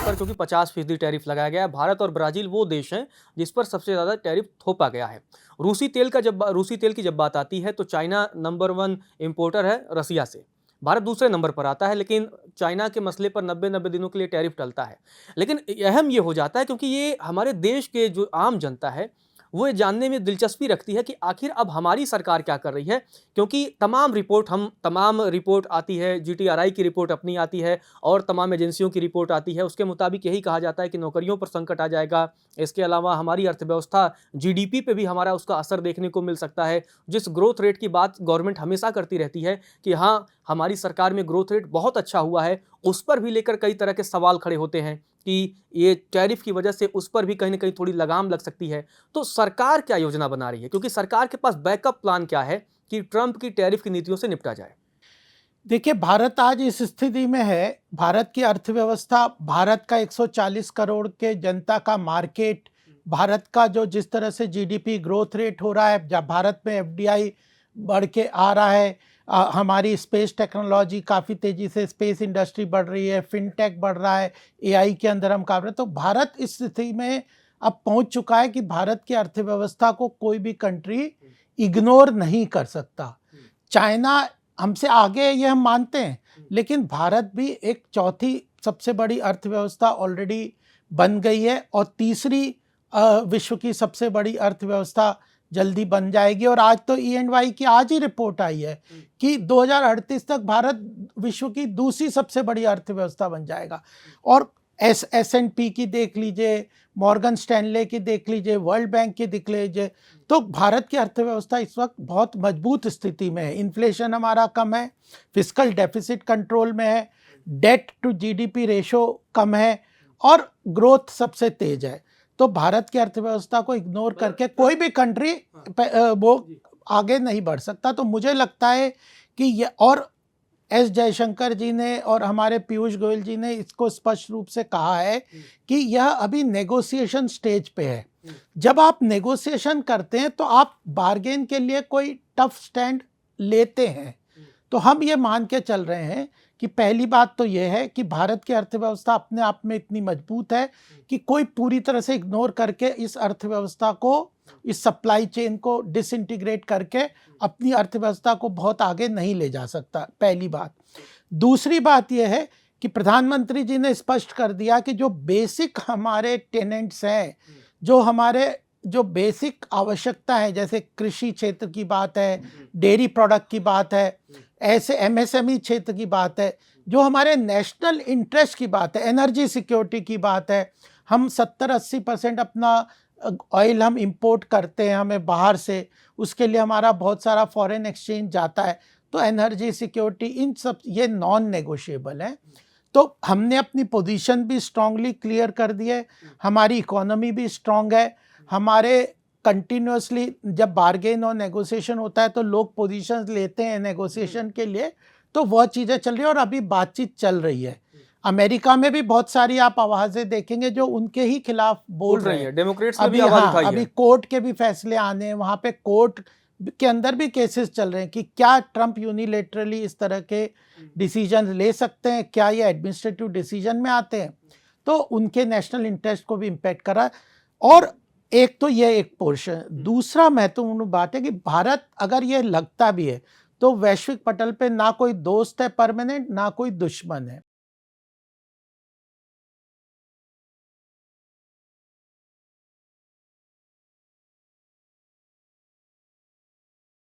पर क्योंकि 50% टैरिफ लगाया गया है। भारत और ब्राजील वो देश हैं जिस पर सबसे ज़्यादा टैरिफ थोपा गया है। रूसी तेल की जब बात आती है तो चाइना नंबर 1 इंपोर्टर है रसिया से। भारत दूसरे नंबर पर आता है, लेकिन चाइना के मसले पर 90-90 दिनों के लिए टैरिफ टलता है। लेकिन अहम ये हो जाता है क्योंकि ये हमारे देश के जो आम जनता है वो ये जानने में दिलचस्पी रखती है कि आखिर अब हमारी सरकार क्या कर रही है, क्योंकि तमाम रिपोर्ट आती है, जीटीआरआई की रिपोर्ट अपनी आती है और तमाम एजेंसियों की रिपोर्ट आती है। उसके मुताबिक यही कहा जाता है कि नौकरियों पर संकट आ जाएगा। इसके अलावा हमारी अर्थव्यवस्था, जीडीपी पे भी हमारा उसका असर देखने को मिल सकता है। जिस ग्रोथ रेट की बात गवर्नमेंट हमेशा करती रहती है कि हाँ, हमारी सरकार में ग्रोथ रेट बहुत अच्छा हुआ है, उस पर भी लेकर कई तरह के सवाल खड़े होते हैं कि ये टैरिफ की वजह से उस पर भी कहीं न कहीं थोड़ी लगाम लग सकती है। तो सरकार क्या योजना बना रही है? क्योंकि सरकार के पास बैकअप प्लान क्या है कि ट्रंप की टैरिफ की नीतियों से निपटा जाए? देखिए, भारत आज इस स्थिति में है। भारत की अर्थव्यवस्था, भारत का 140 करोड़ के जनता का मार्केट, भारत का जो जिस तरह से जीडीपी ग्रोथ रेट हो रहा है, जब भारत में एफडीआई बढ़ के आ रहा है, हमारी स्पेस टेक्नोलॉजी काफ़ी तेज़ी से, स्पेस इंडस्ट्री बढ़ रही है, फिनटेक बढ़ रहा है, एआई के अंदर हम काम रहे हैं, तो भारत इस स्थिति में अब पहुंच चुका है कि भारत की अर्थव्यवस्था को कोई भी कंट्री इग्नोर नहीं कर सकता। चाइना हमसे आगे है, ये हम मानते हैं, लेकिन भारत भी एक चौथी सबसे बड़ी अर्थव्यवस्था ऑलरेडी बन गई है और तीसरी विश्व की सबसे बड़ी अर्थव्यवस्था जल्दी बन जाएगी। और आज तो ई&वाई की आज ही रिपोर्ट आई है कि 2038 तक भारत विश्व की दूसरी सबसे बड़ी अर्थव्यवस्था बन जाएगा। और S&P की देख लीजिए, मॉर्गन स्टैनले की देख लीजिए, वर्ल्ड बैंक की देख लीजिए, तो भारत की अर्थव्यवस्था इस वक्त बहुत मजबूत स्थिति में है। इन्फ्लेशन हमारा कम है, फिस्कल डेफिसिट कंट्रोल में है, डेट टू जीडीपी रेशो कम है और ग्रोथ सबसे तेज है। तो भारत की अर्थव्यवस्था को इग्नोर करके कोई भी कंट्री वो आगे नहीं बढ़ सकता। तो मुझे लगता है कि ये, और एस जयशंकर जी ने और हमारे पीयूष गोयल जी ने इसको स्पष्ट रूप से कहा है कि यह अभी नेगोशिएशन स्टेज पे है। जब आप नेगोशिएशन करते हैं तो आप बार्गेन के लिए कोई टफ स्टैंड लेते हैं। तो हम ये मान के चल रहे हैं कि पहली बात तो यह है कि भारत की अर्थव्यवस्था अपने आप में इतनी मजबूत है कि कोई पूरी तरह से इग्नोर करके इस अर्थव्यवस्था को, इस सप्लाई चेन को डिसइंटीग्रेट करके अपनी अर्थव्यवस्था को बहुत आगे नहीं ले जा सकता, पहली बात। दूसरी बात यह है कि प्रधानमंत्री जी ने स्पष्ट कर दिया कि जो बेसिक हमारे टेनेंट्स हैं, जो बेसिक आवश्यकता है, जैसे कृषि क्षेत्र की बात है, डेयरी प्रोडक्ट की बात है, ऐसे एमएसएमई क्षेत्र की बात है, जो हमारे नेशनल इंटरेस्ट की बात है, एनर्जी सिक्योरिटी की बात है। हम 70-80% अपना ऑयल हम इंपोर्ट करते हैं हमें बाहर से, उसके लिए हमारा बहुत सारा फॉरेन एक्सचेंज जाता है। तो एनर्जी सिक्योरिटी, इन सब ये नॉन नेगोशिएबल है। तो हमने अपनी पोजीशन भी स्ट्रांगली क्लियर कर दी है, हमारी इकोनॉमी भी स्ट्रांग है, हमारे कंटिन्यूसली जब बार्गेन और नेगोशिएशन होता है तो लोग पोजीशंस लेते हैं नेगोशिएशन के लिए, तो वह चीज़ें चल रही है और अभी बातचीत चल रही है। अमेरिका में भी बहुत सारी आप आवाज़ें देखेंगे जो उनके ही खिलाफ बोल रही है। डेमोक्रेट्स ने भी आवाज उठाई है। अभी कोर्ट के भी फैसले आने हैं, वहाँ पे कोर्ट के अंदर भी केसेस चल रहे हैं कि क्या ट्रंप यूनिलेटरली इस तरह के डिसीजन ले सकते हैं, क्या ये एडमिनिस्ट्रेटिव डिसीजन में आते हैं। तो उनके नेशनल इंटरेस्ट को भी इम्पैक्ट कर रहा है। और एक तो ये एक पोर्शन, दूसरा महत्वपूर्ण बात है कि भारत, अगर ये लगता भी है तो वैश्विक पटल पे ना कोई दोस्त है परमानेंट, ना कोई दुश्मन है।